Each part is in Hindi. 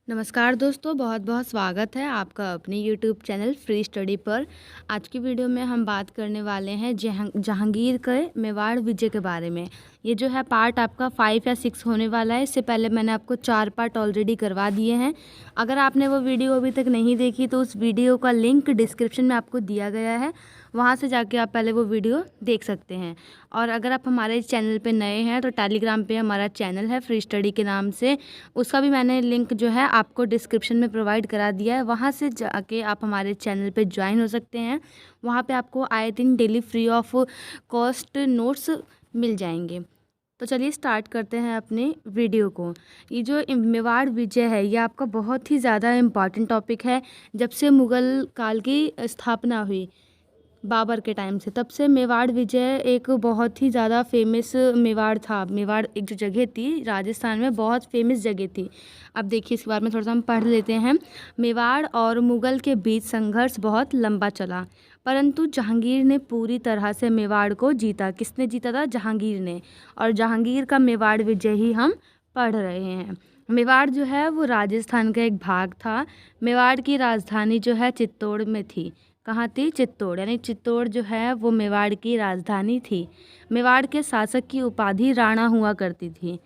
नमस्कार दोस्तों, बहुत बहुत स्वागत है आपका अपने यूट्यूब चैनल फ्री स्टडी पर। आज की वीडियो में हम बात करने वाले हैं जहांगीर के मेवाड़ विजय के बारे में। ये जो है पार्ट आपका 5 या 6 होने वाला है। इससे पहले मैंने आपको 4 पार्ट ऑलरेडी करवा दिए हैं। अगर आपने वो वीडियो अभी तक नहीं देखी तो उस वीडियो का लिंक डिस्क्रिप्शन में आपको दिया गया है, वहाँ से जाके आप पहले वो वीडियो देख सकते हैं। और अगर आप हमारे चैनल पे नए हैं तो टेलीग्राम पे हमारा चैनल है फ्री स्टडी के नाम से, उसका भी मैंने लिंक जो है आपको डिस्क्रिप्शन में प्रोवाइड करा दिया है। वहाँ से जाके आप हमारे चैनल पे ज्वाइन हो सकते हैं। वहाँ पे आपको आए दिन daily free of cost notes मिल जाएंगे। तो चलिए स्टार्ट करते हैं अपने वीडियो को। ये जो मेवाड़ विजय है ये आपका बहुत ही ज़्यादा इम्पॉर्टेंट टॉपिक है। जब से मुग़ल काल की स्थापना हुई बाबर के टाइम से, तब से मेवाड़ विजय एक बहुत ही ज़्यादा फेमस मेवाड़ था। मेवाड़ एक जो जगह थी राजस्थान में, बहुत फेमस जगह थी। अब देखिए इसके बारे में थोड़ा सा हम पढ़ लेते हैं। मेवाड़ और मुग़ल के बीच संघर्ष बहुत लंबा चला, परंतु जहांगीर ने पूरी तरह से मेवाड़ को जीता। किसने जीता था? जहांगीर ने। और जहांगीर का मेवाड़ विजय ही हम पढ़ रहे हैं। मेवाड़ जो है वो राजस्थान का एक भाग था। मेवाड़ की राजधानी जो है चित्तौड़ में थी। कहाँ थी? चित्तौड़। यानी चित्तौड़ जो है वो मेवाड़ की राजधानी थी। मेवाड़ के शासक की उपाधि राणा हुआ करती थी।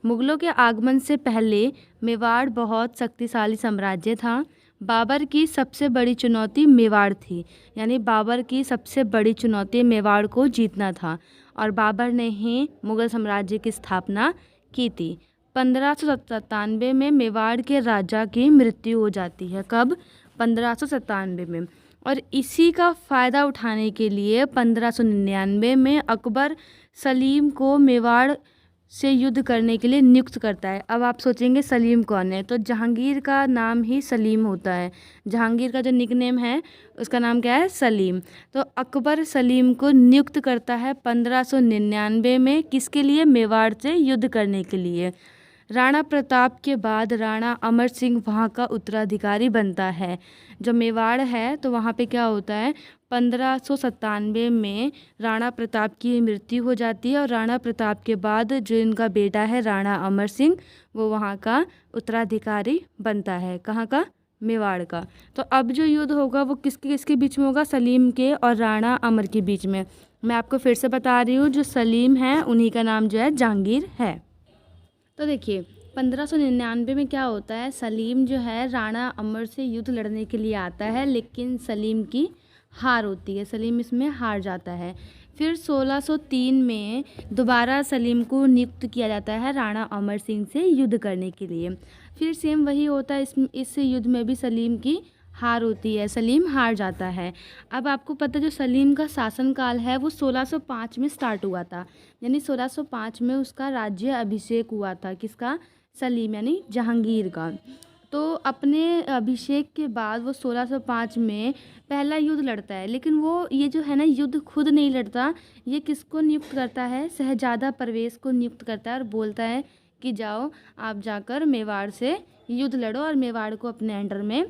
मुगलों के आगमन से पहले मेवाड़ बहुत शक्तिशाली साम्राज्य था। बाबर की सबसे बड़ी चुनौती मेवाड़ थी। यानी बाबर की सबसे बड़ी चुनौती मेवाड़ को जीतना था। और बाबर ने ही मुगल साम्राज्य की स्थापना की थी। 1597 में मेवाड़ के राजा की मृत्यु हो जाती है। कब? 1597 में। और इसी का फ़ायदा उठाने के लिए 1599 में अकबर सलीम को मेवाड़ से युद्ध करने के लिए नियुक्त करता है। अब आप सोचेंगे सलीम कौन है? तो जहांगीर का नाम ही सलीम होता है। जहांगीर का जो निकनेम है उसका नाम क्या है? सलीम। तो अकबर सलीम को नियुक्त करता है 1599 में। किसके लिए? मेवाड़ से युद्ध करने के लिए। राणा प्रताप के बाद राणा अमर सिंह वहाँ का उत्तराधिकारी बनता है। जो मेवाड़ है तो वहाँ पे क्या होता है, 1597 में राणा प्रताप की मृत्यु हो जाती है। और राणा प्रताप के बाद जो इनका बेटा है राणा अमर सिंह, वो वहाँ का उत्तराधिकारी बनता है। कहाँ का? मेवाड़ का। तो अब जो युद्ध होगा वो किसके किसके बीच में होगा? सलीम के और राणा अमर के बीच में। मैं आपको फिर से बता रही हूँ, जो सलीम है उन्हीं का नाम जो है जहांगीर है। तो देखिए 1599 में क्या होता है, सलीम जो है राणा अमर से युद्ध लड़ने के लिए आता है, लेकिन सलीम की हार होती है। सलीम इसमें हार जाता है। फिर 1603 में दोबारा सलीम को नियुक्त किया जाता है राणा अमर सिंह से युद्ध करने के लिए। फिर सेम वही होता है, इस युद्ध में भी सलीम की हार होती है, सलीम हार जाता है। अब आपको पता है जो सलीम का शासनकाल है वो 1605 में स्टार्ट हुआ था। यानी 1605 में उसका राज्य अभिषेक हुआ था। किसका? सलीम यानी जहांगीर का। तो अपने अभिषेक के बाद वो 1605 में पहला युद्ध लड़ता है। लेकिन वो ये जो है ना युद्ध खुद नहीं लड़ता, ये किसको नियुक्त करता है? शहजादा परवेज़ को नियुक्त करता है और बोलता है कि जाओ आप जाकर मेवाड़ से युद्ध लड़ो और मेवाड़ को अपने अंडर में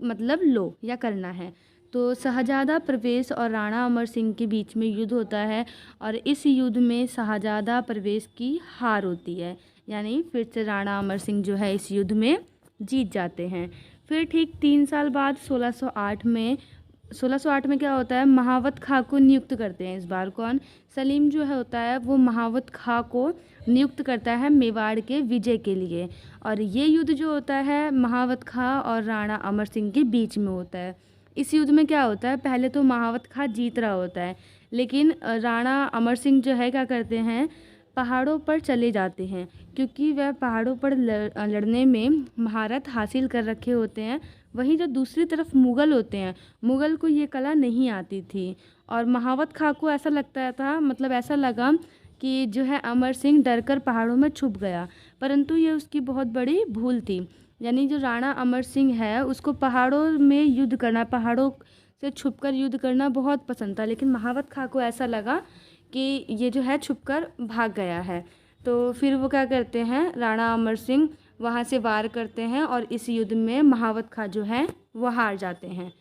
मतलब लो या करना है। तो शहजादा परवेज़ और राणा अमर सिंह के बीच में युद्ध होता है। और इस युद्ध में शहजादा परवेज़ की हार होती है। यानी फिर से राणा अमर सिंह जो है इस युद्ध में जीत जाते हैं। फिर ठीक 3 साल बाद 1608 में क्या होता है, महावत खां को नियुक्त करते हैं। इस बार कौन? सलीम जो है होता है वो महावत खां को नियुक्त करता है मेवाड़ के विजय के लिए। और ये युद्ध जो होता है महावत खां और राणा अमर सिंह के बीच में होता है। इस युद्ध में क्या होता है, पहले तो महावत खां जीत रहा होता है, लेकिन राणा अमर सिंह जो है क्या करते हैं, पहाड़ों पर चले जाते हैं। क्योंकि वह पहाड़ों पर लड़ने में महारत हासिल कर रखे होते हैं। वहीं जो दूसरी तरफ मुग़ल होते हैं, मुग़ल को ये कला नहीं आती थी। और महावत खां को ऐसा लगता था, मतलब ऐसा लगा कि जो है अमर सिंह डरकर पहाड़ों में छुप गया, परंतु ये उसकी बहुत बड़ी भूल थी। यानी जो राणा अमर सिंह है उसको पहाड़ों में युद्ध करना, पहाड़ों से छुपकर युद्ध करना बहुत पसंद था। लेकिन महावत खां को ऐसा लगा कि ये जो है छुपकर भाग गया है। तो फिर वो क्या करते हैं, राणा अमर सिंह वहाँ से वार करते हैं और इस युद्ध में महावत खां जो है वो हार जाते हैं।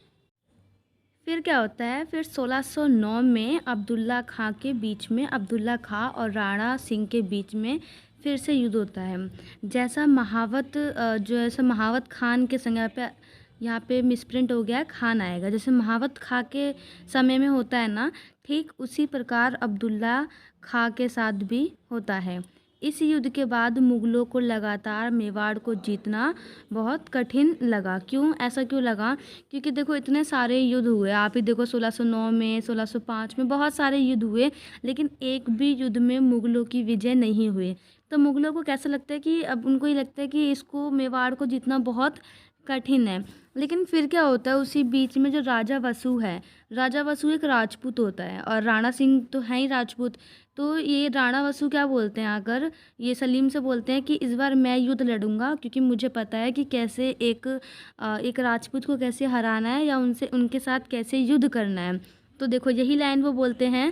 फिर क्या होता है, फिर 1609 में अब्दुल्ला खां के बीच में, अब्दुल्ला खां और राणा सिंह के बीच में फिर से युद्ध होता है। जैसा महावत जो ऐसा महावत खान के समय पे यहाँ पे मिसप्रिंट हो गया है, खान आएगा। जैसे महावत खां के समय में होता है ना, ठीक उसी प्रकार अब्दुल्ला खां के साथ भी होता है। इस युद्ध के बाद मुग़लों को लगातार मेवाड़ को जीतना बहुत कठिन लगा। क्यों ऐसा क्यों लगा? क्योंकि देखो इतने सारे युद्ध हुए, आप ही देखो 1609 में, 1605 में बहुत सारे युद्ध हुए, लेकिन एक भी युद्ध में मुग़लों की विजय नहीं हुई। तो मुग़लों को कैसा लगता है कि अब उनको ये लगता है कि इसको मेवाड़ को जीतना बहुत कठिन है। लेकिन फिर क्या होता है, उसी बीच में जो राजा वसु है, राजा वसु एक राजपूत होता है और राणा सिंह तो हैं ही राजपूत। तो ये राणा वसु क्या बोलते हैं, आकर ये सलीम से बोलते हैं कि इस बार मैं युद्ध लड़ूंगा, क्योंकि मुझे पता है कि कैसे एक राजपूत को कैसे हराना है या उनसे उनके साथ कैसे युद्ध करना है। तो देखो यही लाइन वो बोलते हैं।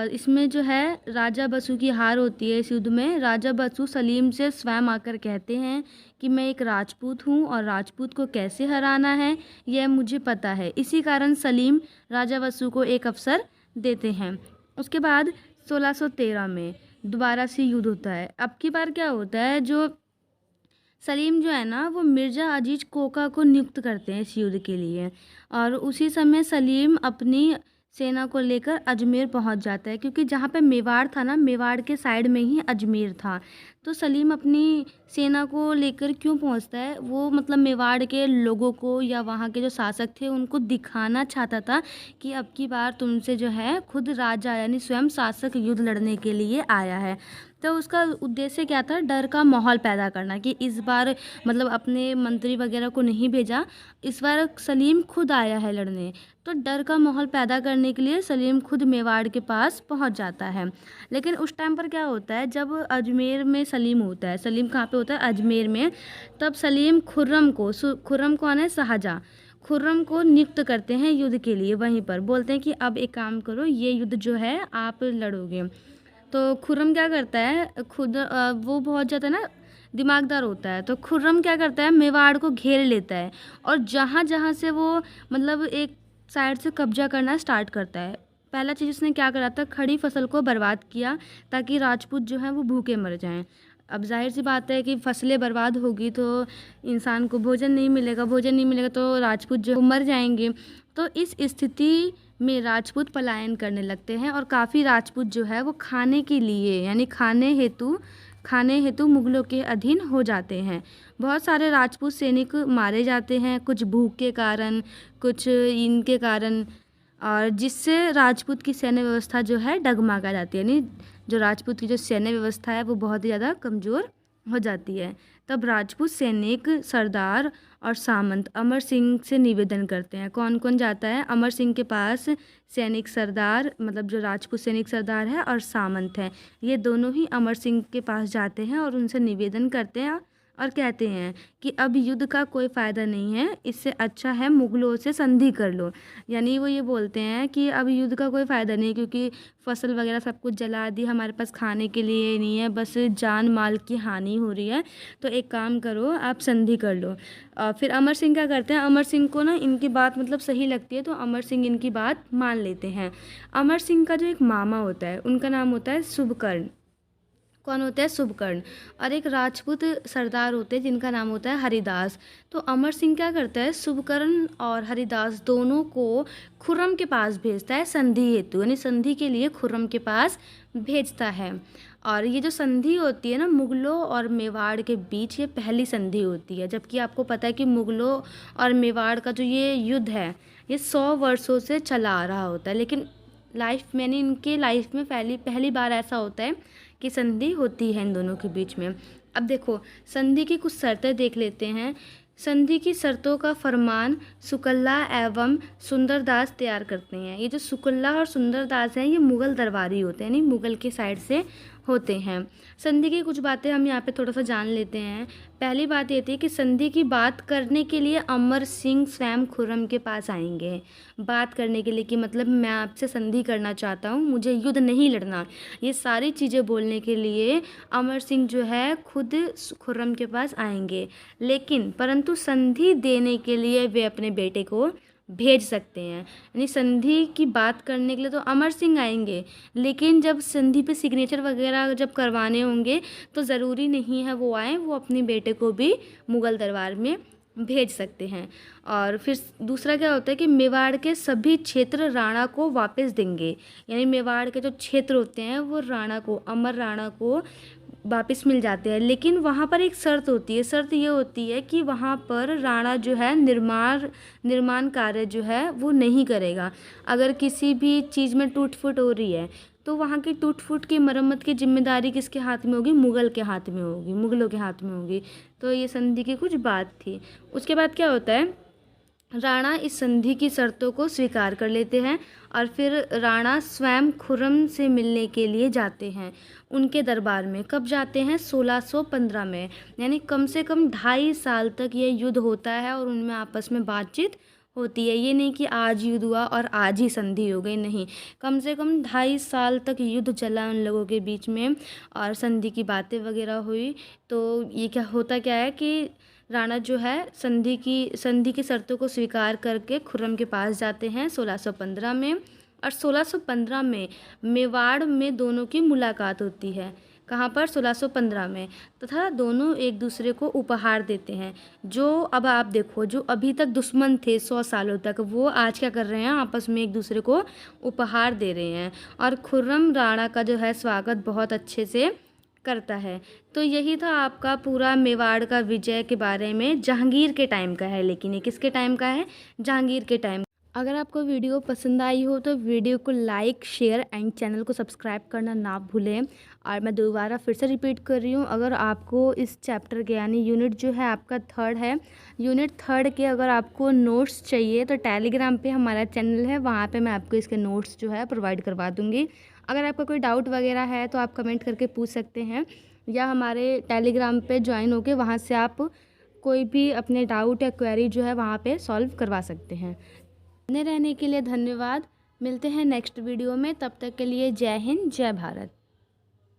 इसमें जो है राजा बसु की हार होती है इस युद्ध में। राजा बसु सलीम से स्वयं आकर कहते हैं कि मैं एक राजपूत हूँ और राजपूत को कैसे हराना है यह मुझे पता है। इसी कारण सलीम राजा बसु को एक अवसर देते हैं। उसके बाद 1613 में दोबारा से युद्ध होता है। अब की बार क्या होता है, जो सलीम जो है ना वो मिर्ज़ा अजीज कोका को नियुक्त करते हैं इस युद्ध के लिए। और उसी समय सलीम अपनी सेना को लेकर अजमेर पहुंच जाता है, क्योंकि जहाँ पे मेवाड़ था ना, मेवाड़ के साइड में ही अजमेर था। तो सलीम अपनी सेना को लेकर क्यों पहुंचता है, वो मतलब मेवाड़ के लोगों को या वहाँ के जो शासक थे उनको दिखाना चाहता था कि अब की बार तुमसे जो है खुद राजा यानी स्वयं शासक युद्ध लड़ने के लिए आया है। तो उसका उद्देश्य क्या था, डर का माहौल पैदा करना कि इस बार मतलब अपने मंत्री वगैरह को नहीं भेजा, इस बार सलीम खुद आया है लड़ने। तो डर का माहौल पैदा करने के लिए सलीम खुद मेवाड़ के पास पहुंच जाता है। लेकिन उस टाइम पर क्या होता है, जब अजमेर में सलीम होता है, सलीम कहाँ पे होता है, अजमेर में, तब सलीम खुर्रम कौन है, शाहजहाँ, खुर्रम को नियुक्त करते हैं युद्ध के लिए। वहीं पर बोलते हैं कि अब एक काम करो, ये युद्ध जो है आप लड़ोगे। तो खुर्रम क्या करता है, खुद वो बहुत ज़्यादा ना दिमागदार होता है। तो खुर्रम क्या करता है, मेवाड़ को घेर लेता है और जहाँ जहाँ से वो मतलब एक साइड से कब्जा करना स्टार्ट करता है। पहला चीज़ उसने क्या करा था, खड़ी फसल को बर्बाद किया ताकि राजपूत जो हैं वो भूखे मर जाएं। अब जाहिर सी बात है कि फसलें बर्बाद होगी तो इंसान को भोजन नहीं मिलेगा तो राजपूत जो मर जाएंगे। तो इस स्थिति में राजपूत पलायन करने लगते हैं और काफ़ी राजपूत जो है वो खाने के लिए यानी खाने हेतु मुग़लों के अधीन हो जाते हैं। बहुत सारे राजपूत सैनिक मारे जाते हैं, कुछ भूख के कारण, कुछ इनके कारण, और जिससे राजपूत की सैन्य व्यवस्था जो है डगमगा जाती है। यानी जो राजपूत की जो सैन्य व्यवस्था है वो बहुत ही ज़्यादा कमज़ोर हो जाती है। तब राजपूत सैनिक सरदार और सामंत अमर सिंह से निवेदन करते हैं। कौन कौन जाता है अमर सिंह के पास, सैनिक सरदार मतलब जो राजपूत सैनिक सरदार है और सामंत है, ये दोनों ही अमर सिंह के पास जाते हैं और उनसे निवेदन करते हैं और कहते हैं कि अब युद्ध का कोई फ़ायदा नहीं है, इससे अच्छा है मुग़लों से संधि कर लो। यानी वो ये बोलते हैं कि अब युद्ध का कोई फ़ायदा नहीं, क्योंकि फसल वगैरह सब कुछ जला दी, हमारे पास खाने के लिए नहीं है, बस जान माल की हानि हो रही है। तो एक काम करो, आप संधि कर लो। फिर अमर सिंह क्या करते हैं, अमर सिंह को ना इनकी बात मतलब सही लगती है, तो अमर सिंह इनकी बात मान लेते हैं। अमर सिंह का जो एक मामा होता है उनका नाम होता है शुभकर्ण। कौन होता है, शुभकर्ण। और एक राजपूत सरदार होते हैं जिनका नाम होता है हरिदास। तो अमर सिंह क्या करता है, शुभकर्ण और हरिदास दोनों को खुर्रम के पास भेजता है संधि हेतु, यानी संधि के लिए खुर्रम के पास भेजता है। और ये जो संधि होती है ना मुग़लों और मेवाड़ के बीच, ये पहली संधि होती है। जबकि आपको पता है कि मुग़लों और मेवाड़ का जो ये युद्ध है ये 100 वर्षों से चला आ रहा होता है, लेकिन लाइफ में यानी इनके लाइफ में पहली बार ऐसा होता है कि संधि होती है इन दोनों के बीच में। अब देखो संधि की कुछ शर्तें देख लेते हैं। संधि की शर्तों का फरमान सुकल्ला एवं सुंदरदास तैयार करते हैं। ये जो सुकल्ला और सुंदरदास हैं ये मुग़ल दरबारी होते हैं, यानी मुग़ल के साइड से होते हैं। संधि की कुछ बातें हम यहाँ पे थोड़ा सा जान लेते हैं। पहली बात ये थी कि संधि की बात करने के लिए अमर सिंह स्वयं खुर्रम के पास आएंगे, बात करने के लिए कि मतलब मैं आपसे संधि करना चाहता हूँ, मुझे युद्ध नहीं लड़ना। ये सारी चीज़ें बोलने के लिए अमर सिंह जो है खुद खुर्रम के पास आएंगे, लेकिन परंतु संधि देने के लिए वे अपने बेटे को भेज सकते हैं। यानी संधि की बात करने के लिए तो अमर सिंह आएंगे, लेकिन जब संधि पे सिग्नेचर वगैरह जब करवाने होंगे तो ज़रूरी नहीं है वो आएँ, वो अपने बेटे को भी मुग़ल दरबार में भेज सकते हैं। और फिर दूसरा क्या होता है कि मेवाड़ के सभी क्षेत्र राणा को वापस देंगे। यानी मेवाड़ के जो क्षेत्र होते हैं वो राणा को, अमर राणा को वापस मिल जाते हैं, लेकिन वहाँ पर एक शर्त होती है। शर्त ये होती है कि वहाँ पर राणा जो है निर्माण कार्य जो है वो नहीं करेगा। अगर किसी भी चीज़ में टूट फूट हो रही है तो वहाँ की टूट फूट की मरम्मत की जिम्मेदारी किसके हाथ में होगी? मुग़ल के हाथ में होगी, मुग़लों के हाथ में होगी। तो ये संधि की कुछ बात थी। उसके बाद क्या होता है, राणा इस संधि की शर्तों को स्वीकार कर लेते हैं और फिर राणा स्वयं खुर्रम से मिलने के लिए जाते हैं उनके दरबार में। कब जाते हैं? 1615 में। यानी कम से कम 2.5 साल तक ये युद्ध होता है और उनमें आपस में बातचीत होती है। ये नहीं कि आज युद्ध हुआ और आज ही संधि हो गई, नहीं, कम से कम 2.5 साल तक युद्ध चला उन लोगों के बीच में और संधि की बातें वगैरह हुई। तो ये क्या है कि राणा जो है संधि की शर्तों को स्वीकार करके खुर्रम के पास जाते हैं 1615 में। और 1615 में मेवाड़ में दोनों की मुलाकात होती है। कहाँ पर? 1615 में। तथा दोनों एक दूसरे को उपहार देते हैं। जो अब आप देखो, जो अभी तक दुश्मन थे 100 सालों तक, वो आज क्या कर रहे हैं? आपस में एक दूसरे को उपहार दे रहे हैं और खुर्रम राणा का जो है स्वागत बहुत अच्छे से करता है। तो यही था आपका पूरा मेवाड़ का विजय के बारे में। जहांगीर के टाइम का है, लेकिन ये किसके टाइम का है? जहांगीर के टाइम। अगर आपको वीडियो पसंद आई हो तो वीडियो को लाइक, शेयर एंड चैनल को सब्सक्राइब करना ना भूलें। और मैं दोबारा फिर से रिपीट कर रही हूँ, अगर आपको इस चैप्टर के यानी यूनिट जो है आपका 3rd है, यूनिट 3rd के अगर आपको नोट्स चाहिए तो टेलीग्राम पे हमारा चैनल है, वहाँ पे मैं आपको इसके नोट्स जो है प्रोवाइड करवा दूँगी। अगर आपका कोई डाउट वगैरह है तो आप कमेंट करके पूछ सकते हैं, या हमारे टेलीग्राम पे ज्वाइन होके वहाँ से आप कोई भी अपने डाउट या क्वेरी जो है वहाँ पे सॉल्व करवा सकते हैं। बने रहने के लिए धन्यवाद। मिलते हैं नेक्स्ट वीडियो में, तब तक के लिए जय हिंद, जय भारत।